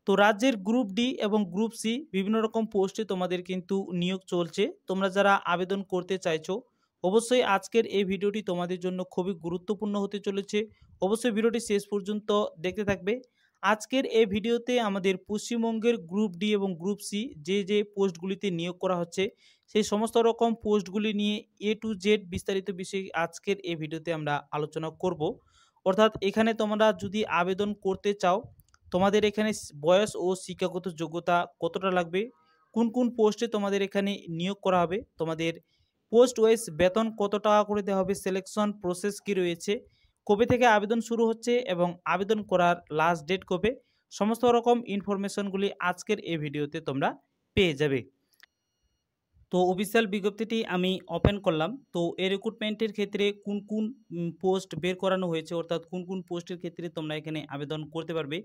তো রাজ্যের group D এবং গ্রুপ সি বিভিন্ন রকম পোস্টে তোমাদের কিন্তু নিয়োগ চলছে। তোমরা যারা আবেদন করতে চাইছো অবশ্যই আজকের এই ভিডিওটি তোমাদের জন্য খুবই গুরুত্বপূর্ণ হতে চলেছে। অবশ্যই ভিডিওটি শেষ পর্যন্ত দেখতে থাকবে। আজকের এই ভিডিওতে আমাদের পশ্চিমবঙ্গের গ্রুপ ডি এবং গ্রুপ সি যে পোস্টগুলিতে নিয়োগ করা হচ্ছে সেই সমস্ত রকম পোস্টগুলি নিয়ে এ টু জেড বিস্তারিত বিষয় আজকের এই ভিডিওতে আমরা আলোচনা করব। অর্থাৎ এখানে তোমরা যদি আবেদন করতে চাও তোমাদের এখানে বয়স ও শিক্ষাগত যোগ্যতা কতটা লাগবে, কোন কোন পোস্টে তোমাদের এখানে নিয়োগ করা হবে, তোমাদের পোস্ট ওয়াইজ বেতন কত টাকা করে দেওয়া হবে, সিলেকশন প্রসেস কি রয়েছে, কবে থেকে আবেদন শুরু হচ্ছে এবং আবেদন করার লাস্ট ডেট কবে, সমস্ত রকম ইনফরমেশনগুলি আজকের এই ভিডিওতে তোমরা পেয়ে যাবে। তো অফিসিয়াল বিজ্ঞপ্তিটি আমি ওপেন করলাম। তো এই রিক্রুটমেন্টের ক্ষেত্রে কোন কোন পোস্ট বের করানো হয়েছে, অর্থাৎ কোন কোন পোস্টের ক্ষেত্রে তোমরা এখানে আবেদন করতে পারবে।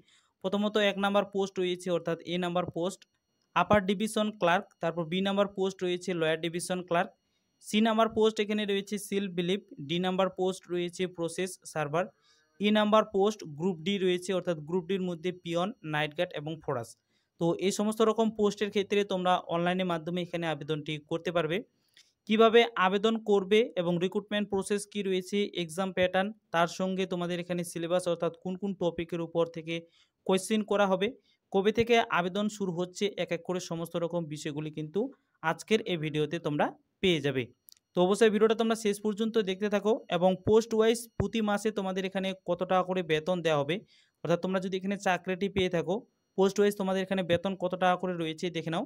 প্রথমত 1 নাম্বার পোস্ট রয়েছে অর্থাৎ A number post upper division clerk, তারপর বি নাম্বার পোস্ট রয়েছে lower division clerk, C number post এখানে রয়েছে সিল বিলিপ, ডি নাম্বার পোস্ট রয়েছে process server, E number post group D রয়েছে অর্থাৎ গ্রুপ ডির মধ্যে পিয়ন, নাইট গার্ড এবং ফোরাস। তো এই সমস্ত রকম পোস্টের ক্ষেত্রে তোমরা অনলাইনের মাধ্যমে এখানে আবেদনটি করতে পারবে। কিভাবে আবেদন করবে এবং রিক্রুটমেন্ট প্রসেস কি রয়েছে, এক্সাম প্যাটার্ন, তার সঙ্গে তোমাদের এখানে সিলেবাস অর্থাৎ কোন কোন টপিকের উপর থেকে কোয়েশ্চেন করা হবে, কবে থেকে আবেদন শুরু হচ্ছে, এক এক করে সমস্ত রকম বিষয়গুলি কিন্তু আজকের এই ভিডিওতে তোমরা পেয়ে যাবে। তো অবশ্যই ভিডিওটা তোমরা শেষ পর্যন্ত দেখতে থাকো। এবং পোস্ট ওয়াইজ প্রতি মাসে তোমাদের এখানে কত টাকা করে বেতন দেওয়া হবে, অর্থাৎ তোমরা যদি এখানে চাকরিটি পেয়ে থাকো পোস্ট ওয়াইজ তোমাদের এখানে বেতন কত টাকা করে রয়েছে দেখে নাও।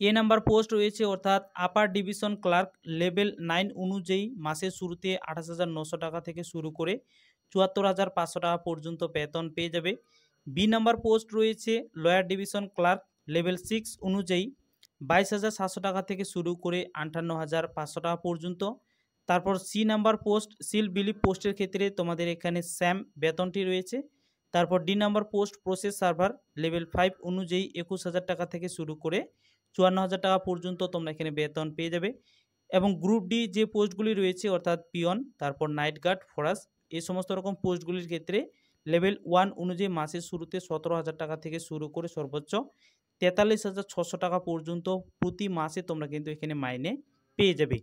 এ নাম্বার পোস্ট রয়েছে অর্থাৎ আপার ডিভিশন ক্লার্ক লেভেল 9 অনুযায়ী মাসের শুরুতে 28,900 টাকা থেকে শুরু করে 74,500 টাকা পর্যন্ত বেতন পেয়ে যাবে। বি নাম্বার পোস্ট রয়েছে লয়ার ডিভিশন ক্লার্ক লেভেল 6 অনুযায়ী 22,700 টাকা থেকে শুরু করে 58,500 টাকা পর্যন্ত। তারপর সি নাম্বার পোস্ট সিল বিলিপ পোস্টের ক্ষেত্রে তোমাদের এখানে স্যাম বেতনটি রয়েছে। তারপর D number post process server level 5 অনুযায়ী 21,000 টাকা থেকে শুরু করে 54,000 টাকা পর্যন্ত তোমরা এখানে বেতন পেয়ে যাবে। এবং গ্রুপ ডি যে পোস্টগুলি রয়েছে অর্থাৎ পিয়ন, তারপর নাইট গার্ড, ফোরাস, এই সমস্ত রকম পোস্টগুলির ক্ষেত্রে লেভেল 1 অনুযায়ী মাসের শুরুতে 17,000 টাকা থেকে শুরু করে সর্বোচ্চ 43,600 টাকা পর্যন্ত প্রতি মাসে তোমরা কিন্তু এখানে মাইনে পেয়ে যাবে।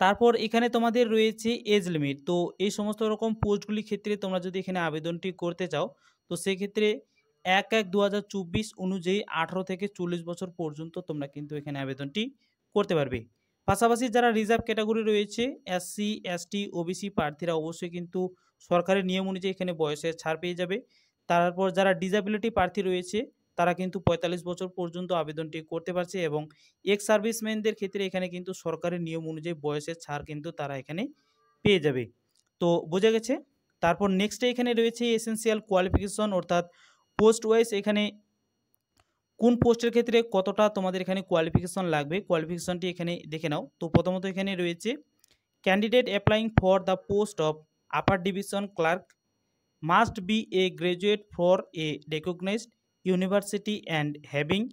তারপর এখানে তোমাদের রয়েছে এজ লিমিট। তো এই সমস্ত রকম পোস্টগুলির ক্ষেত্রে তোমরা যদি এখানে আবেদনটি করতে চাও তো সেক্ষেত্রে 1/1/2024 অনুযায়ী 18 থেকে 40 বছর পর্যন্ত তোমরা কিন্তু এখানে আবেদনটি করতে পারবে। পাশাপাশি যারা রিজার্ভ ক্যাটাগরি রয়েছে এসসি এসটি ওবিসি প্রার্থীরা অবশ্যই কিন্তু সরকারের নিয়ম অনুযায়ী এখানে বয়সের ছাড় পেয়ে যাবে। তারপর যারা ডিসেবিলিটি প্রার্থী রয়েছে তারা কিন্তু 45 বছর পর্যন্ত আবেদনটি করতে পারছে এবং এক্স সার্ভিসম্যানদের ক্ষেত্রে এখানে কিন্তু সরকারের নিয়ম অনুযায়ী বয়সের ছাড় কিন্তু তারা এখানে পেয়ে যাবে। তো বোঝা গেছে। তারপর নেক্সটে এখানে রয়েছে এসেনশিয়াল কোয়ালিফিকেশন অর্থাৎ পোস্ট ওয়াইজ এখানে কোন পোস্টের ক্ষেত্রে কতটা তোমাদের এখানে কোয়ালিফিকেশন লাগবে, কোয়ালিফিকেশনটি এখানে দেখে নাও। তো প্রথমত এখানে রয়েছে candidate applying for the post of upper division clerk must be a graduate for a recognised university and having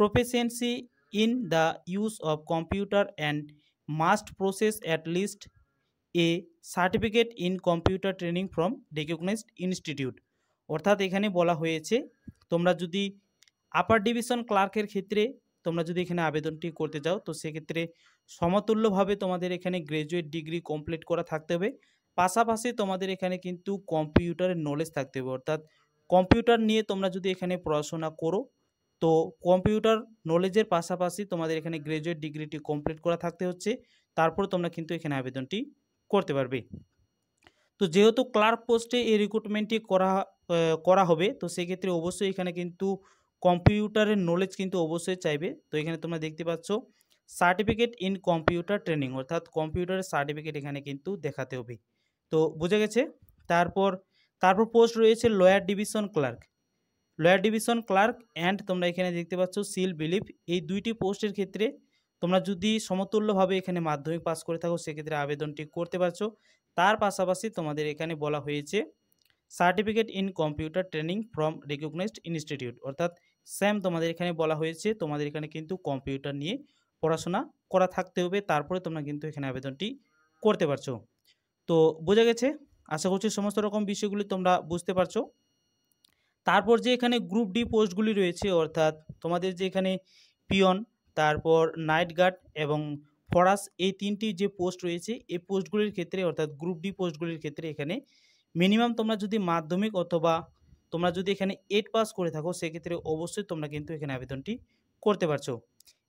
proficiency in the use of computer and must possess at least a certificate in computer training from recognized institute। অর্থাৎ এখানে বলা হয়েছে তোমরা যদি আপার division ক্লার্কের ক্ষেত্রে তোমরা যদি এখানে আবেদনটি করতে যাও তো সেক্ষেত্রে সমতুল্যভাবে তোমাদের এখানে গ্র্যাজুয়েট ডিগ্রি কমপ্লিট করা থাকতে হবে। পাশাপাশি তোমাদের এখানে কিন্তু কম্পিউটারের নলেজ থাকতে হবে, অর্থাৎ কম্পিউটার নিয়ে তোমরা যদি এখানে পড়াশোনা করো তো কম্পিউটার নলেজের পাশাপাশি তোমাদের এখানে গ্র্যাজুয়েট ডিগ্রিটি কমপ্লিট করা থাকতে হচ্ছে, তারপর তোমরা কিন্তু এখানে আবেদনটি করতে পারবে। তো যেহেতু ক্লার্ক পোস্টে এই রিক্রুটমেন্টটি করা হবে তো সেক্ষেত্রে অবশ্যই এখানে কিন্তু কম্পিউটারের নলেজ কিন্তু অবশ্যই চাইবে। তো এখানে তোমরা দেখতে পাচ্ছ সার্টিফিকেট ইন কম্পিউটার ট্রেনিং অর্থাৎ কম্পিউটারের সার্টিফিকেট এখানে কিন্তু দেখাতে হবে। তো বুঝে গেছে। তারপর পোস্ট রয়েছে lower division clerk, lower division clerk and তোমরা এখানে দেখতে পাচ্ছ সিল বিলিভ। এই দুইটি পোস্টের ক্ষেত্রে তোমরা যদি সমতুল্যভাবে এখানে মাধ্যমিক পাস করে থাকো সেক্ষেত্রে আবেদনটি করতে পারছো। তার পাশাপাশি তোমাদের এখানে বলা হয়েছে certificate in computer training from recognised institute, অর্থাৎ স্যাম তোমাদের এখানে বলা হয়েছে তোমাদের এখানে কিন্তু কম্পিউটার নিয়ে পড়াশোনা করা থাকতে হবে, তারপরে তোমরা কিন্তু এখানে আবেদনটি করতে পারছো। তো বোঝা গেছে। আশা করছি সমস্ত রকম বিষয়গুলি তোমরা বুঝতে পারছো। তারপর যে এখানে গ্রুপ ডি পোস্টগুলি রয়েছে, অর্থাৎ তোমাদের যে এখানে পিয়ন, তারপর নাইট গার্ড এবং ফরাস, এই 3টি যে পোস্ট রয়েছে এই পোস্টগুলির ক্ষেত্রে অর্থাৎ গ্রুপ ডি পোস্টগুলির ক্ষেত্রে এখানে মিনিমাম তোমরা যদি মাধ্যমিক অথবা তোমরা যদি এখানে 8 পাস করে থাকো সেক্ষেত্রে অবশ্যই তোমরা কিন্তু এখানে আবেদনটি করতে পারছো।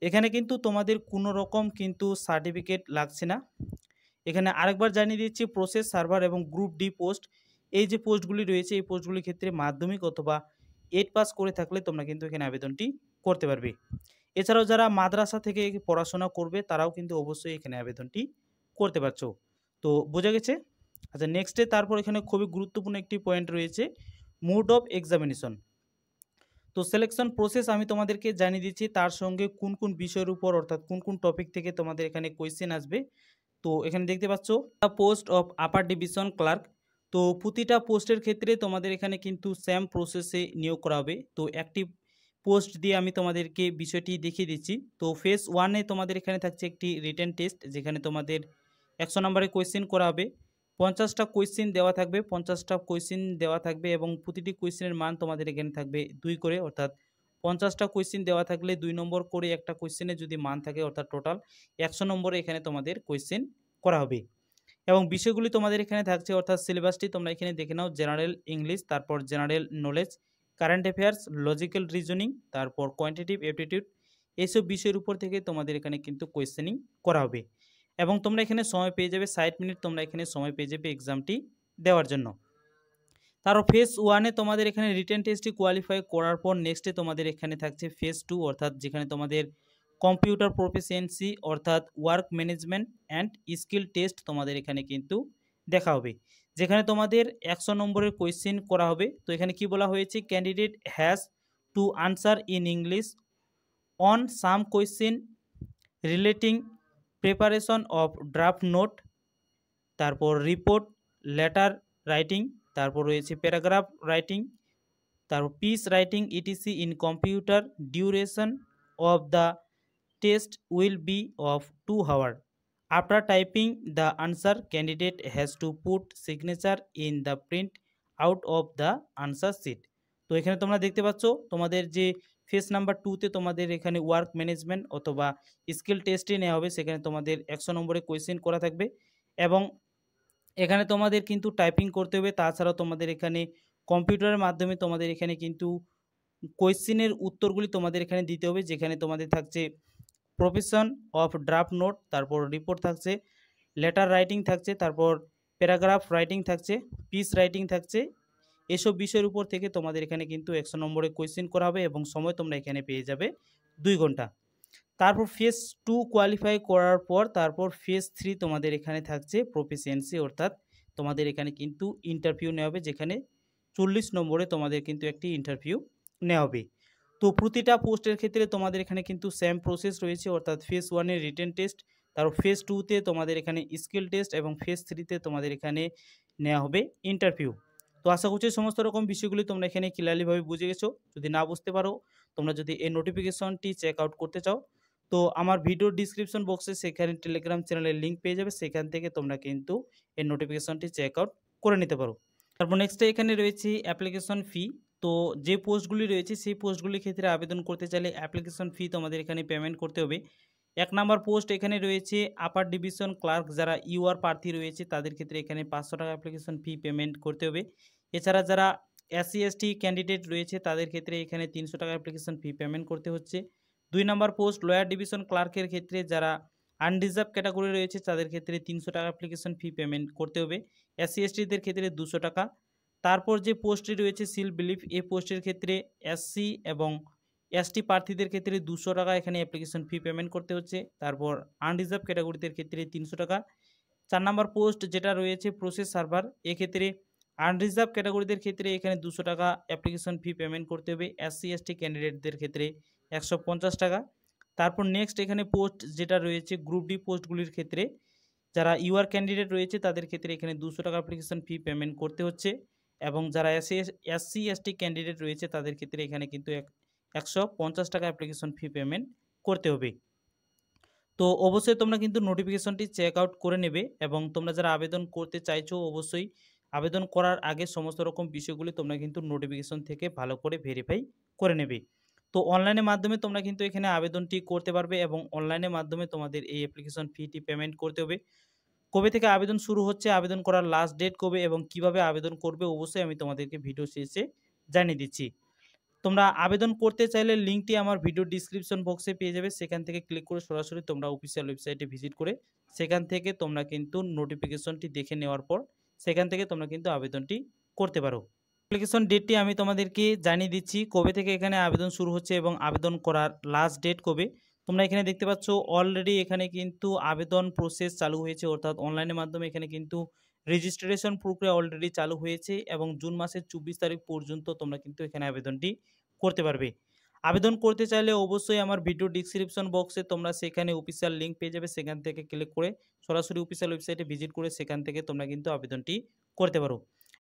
এখানে কিন্তু তোমাদের কোনো রকম কিন্তু সার্টিফিকেট লাগছে না। এখানে আরেকবার জানিয়ে দিচ্ছি, প্রসেস সার্ভার এবং গ্রুপ ডি পোস্ট, এই যে পোস্টগুলি রয়েছে এই পোস্টগুলির ক্ষেত্রে মাধ্যমিক অথবা 8 পাস করে থাকলে তোমরা কিন্তু এখানে আবেদনটি করতে পারবে। এছাড়াও যারা মাদ্রাসা থেকে পড়াশোনা করবে তারাও কিন্তু অবশ্যই এখানে আবেদনটি করতে পারছো। তো বোঝা গেছে? আচ্ছা, নেক্সটে তারপর এখানে খুবই গুরুত্বপূর্ণ একটি পয়েন্ট রয়েছে, মোড অফ এক্সামিনেশন। তো সিলেকশন প্রসেস আমি তোমাদেরকে জানিয়ে দিচ্ছি, তার সঙ্গে কোন কোন বিষয়ের উপর অর্থাৎ কোন কোন টপিক থেকে তোমাদের এখানে কোয়েশ্চেন আসবে। তো এখানে দেখতে পাচ্ছ post of upper division clerk. তো প্রতিটা পোস্টের ক্ষেত্রে তোমাদের এখানে কিন্তু সেম প্রসেসে নিয়োগ করা হবে। তো একটি পোস্ট দিয়ে আমি তোমাদেরকে বিষয়টি দেখিয়ে দিচ্ছি। তো ফেজ 1-এ তোমাদের এখানে থাকছে একটি রিটেন টেস্ট, যেখানে তোমাদের 100 নম্বরের কোয়েশ্চেন করা হবে। 50টা কোয়েশ্চেন দেওয়া থাকবে, 50টা কোয়েশ্চেন দেওয়া থাকবে এবং প্রতিটি কোয়েশ্চেনের মান তোমাদের এখানে থাকবে 2 করে, অর্থাৎ 50টা কোয়েশ্চেন দেওয়া থাকলে 2 নম্বর করে একটা কোয়েশ্চেনে যদি মান থাকে, অর্থাৎ টোটাল 100 নম্বরে এখানে তোমাদের কোয়েশ্চেন করা হবে। এবং বিষয়গুলি তোমাদের এখানে থাকছে, অর্থাৎ সিলেবাসটি তোমরা এখানে দেখে নাও, জেনারেল ইংলিশ, তারপর general knowledge, current affairs, logical reasoning, তারপর কোয়ান্টিটিভ অ্যাপটিটিউড, এইসব বিষয়ের উপর থেকে তোমাদের এখানে কিন্তু কোয়েশ্চেনিং করা হবে। এবং তোমরা এখানে সময় পেয়ে যাবে 60 মিনিট, তোমরা এখানে সময় পেয়ে যাবে এক্সামটি দেওয়ার জন্য। তারপর ফেজ 1-এ তোমাদের এখানে রিটেন টেস্টটি কোয়ালিফাই করার পর নেক্সটে তোমাদের এখানে থাকছে ফেজ 2, অর্থাৎ যেখানে তোমাদের কম্পিউটার প্রফিসিয়েন্সি অর্থাৎ work management and skill test তোমাদের এখানে কিন্তু দেখা হবে, যেখানে তোমাদের 100 নম্বরের কোয়েশ্চেন করা হবে। তো এখানে কি বলা হয়েছে, candidate has to answer in English on some question relating preparation of draft note, তারপর রিপোর্ট, লেটার রাইটিং, তারপর রয়েছে প্যারাগ্রাফ রাইটিং, তারপর piece writing etc in computer. Duration of the test will be of 2 hours. After typing the answer, candidate has to put signature in the print out of the answer sheet. তো এখানে তোমরা দেখতে পাচ্ছ তোমাদের যে phase number 2-তে তোমাদের এখানে work management অথবা স্কিল টেস্টে নেওয়া হবে, সেখানে তোমাদের 100 নম্বরে কোয়েশ্চেন করা থাকবে এবং এখানে তোমাদের কিন্তু টাইপিং করতে হবে। তাছাড়াও তোমাদের এখানে কম্পিউটারের মাধ্যমে তোমাদের এখানে কিন্তু কোয়েশ্চেনের উত্তরগুলি তোমাদের এখানে দিতে হবে, যেখানে তোমাদের থাকছে প্রফেশন অফ ড্রাফট নোট, তারপর রিপোর্ট থাকছে, লেটার রাইটিং থাকছে, তারপর প্যারাগ্রাফ রাইটিং থাকছে, পিস রাইটিং থাকছে। এসব বিষয়ের উপর থেকে তোমাদের এখানে কিন্তু 100 নম্বরে কোয়েশ্চেন করা হবে এবং সময় তোমরা এখানে পেয়ে যাবে 2 ঘন্টা। তারপর ফেজ 2 কোয়ালিফাই করার পর তারপর ফেজ 3 তোমাদের এখানে থাকছে প্রফিসিয়েন্সি, অর্থাৎ তোমাদের এখানে কিন্তু ইন্টারভিউ নেওয়া হবে, যেখানে 40 নম্বরে তোমাদের কিন্তু একটি ইন্টারভিউ নেওয়া হবে। তো প্রতিটা পোস্টের ক্ষেত্রে তোমাদের এখানে কিন্তু সেম প্রসেস রয়েছে, অর্থাৎ ফেজ 1-এ রিটেন টেস্ট, তারপর ফেজ 2-তে তোমাদের এখানে স্কিল টেস্ট এবং ফেজ 3-তে তোমাদের এখানে নেওয়া হবে ইন্টারভিউ। তো আশা করছি সমস্ত রকম বিষয়গুলি তোমরা এখানে ক্লিয়ারলিভাবে বুঝে গেছো। যদি না বুঝতে পারো, তোমরা যদি এই নোটিফিকেশনটি চেক আউট করতে চাও, তো আমার ভিডিও ডিসক্রিপশন বক্সে সেখানে টেলিগ্রাম চ্যানেলের লিঙ্ক পেয়ে যাবে, সেখান থেকে তোমরা কিন্তু এই নোটিফিকেশনটি চেক আউট করে নিতে পারো। তারপর নেক্সটে এখানে রয়েছে অ্যাপ্লিকেশন ফি। তো যে পোস্টগুলি রয়েছে সেই পোস্টগুলির ক্ষেত্রে আবেদন করতে চাইলে অ্যাপ্লিকেশন ফি তোমাদের এখানে পেমেন্ট করতে হবে। 1 নাম্বার পোস্ট এখানে রয়েছে আপার ডিভিশন ক্লার্ক, যারা ইউআর প্রার্থী রয়েছে তাদের ক্ষেত্রে এখানে 500 টাকা অ্যাপ্লিকেশন ফি পেমেন্ট করতে হবে। এছাড়া যারা SC ST ক্যান্ডিডেট রয়েছে তাদের ক্ষেত্রে এখানে 300 টাকা অ্যাপ্লিকেশন ফি পেমেন্ট করতে হচ্ছে। 2 নাম্বার পোস্ট লয়ার ডিভিশন ক্লার্কের ক্ষেত্রে যারা আনরিজার্ভ ক্যাটাগরি রয়েছে তাদের ক্ষেত্রে 300 টাকা অ্যাপ্লিকেশন ফি পেমেন্ট করতে হবে। SC STদের ক্ষেত্রে 200 টাকা। তারপর যে পোস্টটি রয়েছে সিল বিলিফ, এই পোস্টের ক্ষেত্রে SC এবং ST প্রার্থীদের ক্ষেত্রে 200 টাকা এখানে অ্যাপ্লিকেশন ফি পেমেন্ট করতে হচ্ছে। তারপর আনরিজার্ভ ক্যাটাগরিদের ক্ষেত্রে 300 টাকা। 4 নাম্বার পোস্ট যেটা রয়েছে প্রসেস সার্ভার, এক্ষেত্রে আনরিজার্ভ ক্যাটাগরিদের ক্ষেত্রে এখানে 200 টাকা অ্যাপ্লিকেশন ফি পেমেন্ট করতে হবে। SC ST ক্যান্ডিডেটদের ক্ষেত্রে 150 টাকা। তারপর নেক্সট এখানে পোস্ট যেটা রয়েছে গ্রুপ ডি পোস্টগুলির ক্ষেত্রে যারা ইউআর ক্যান্ডিডেট রয়েছে তাদের ক্ষেত্রে এখানে 200 টাকা অ্যাপ্লিকেশন ফি পেমেন্ট করতে হচ্ছে এবং যারা SC ST ক্যান্ডিডেট রয়েছে তাদের ক্ষেত্রে এখানে কিন্তু 150 টাকা অ্যাপ্লিকেশন ফি পেমেন্ট করতে হবে। তো অবশ্যই তোমরা কিন্তু নোটিফিকেশনটি চেক আউট করে নেবে এবং তোমরা যারা আবেদন করতে চাইছো অবশ্যই আবেদন করার আগে সমস্ত রকম বিষয়গুলি তোমরা কিন্তু নোটিফিকেশন থেকে ভালো করে ভেরিফাই করে নেবে। তো অনলাইনের মাধ্যমে তোমরা কিন্তু এখানে আবেদনটি করতে পারবে এবং অনলাইনের মাধ্যমে তোমাদের এই অ্যাপ্লিকেশন ফিটি পেমেন্ট করতে হবে। কবে থেকে আবেদন শুরু হচ্ছে, আবেদন করার লাস্ট ডেট কবে এবং কিভাবে আবেদন করবে অবশ্যই আমি তোমাদেরকে ভিডিও শেষে জানিয়ে দিচ্ছি। তোমরা আবেদন করতে চাইলে লিঙ্কটি আমার ভিডিও ডিসক্রিপশন বক্সে পেয়ে যাবে। সেখান থেকে ক্লিক করে সরাসরি তোমরা অফিসিয়াল ওয়েবসাইটে ভিজিট করে সেখান থেকে তোমরা কিন্তু নোটিফিকেশনটি দেখে নেওয়ার পর সেখান থেকে তোমরা কিন্তু আবেদনটি করতে পারো। অ্যাপ্লিকেশন ডেটটি আমি তোমাদেরকে জানিয়ে দিচ্ছি কবে থেকে এখানে আবেদন শুরু হচ্ছে এবং আবেদন করার লাস্ট ডেট কবে। তোমরা এখানে দেখতে পাচ্ছ অলরেডি এখানে কিন্তু আবেদন প্রসেস চালু হয়েছে, অর্থাৎ অনলাইনের মাধ্যমে এখানে কিন্তু রেজিস্ট্রেশন প্রক্রিয়া অলরেডি চালু হয়েছে এবং জুন মাসের 24 তারিখ পর্যন্ত তোমরা কিন্তু এখানে আবেদনটি করতে পারবে। আবেদন করতে চাইলে অবশ্যই আমার ভিডিও ডিসক্রিপশন বক্সে তোমরা সেখানে অফিসিয়াল লিঙ্ক পেয়ে যাবে। সেখান থেকে ক্লিক করে সরাসরি অফিসিয়াল ওয়েবসাইটে ভিজিট করে সেখান থেকে তোমরা কিন্তু আবেদনটি করতে পারো।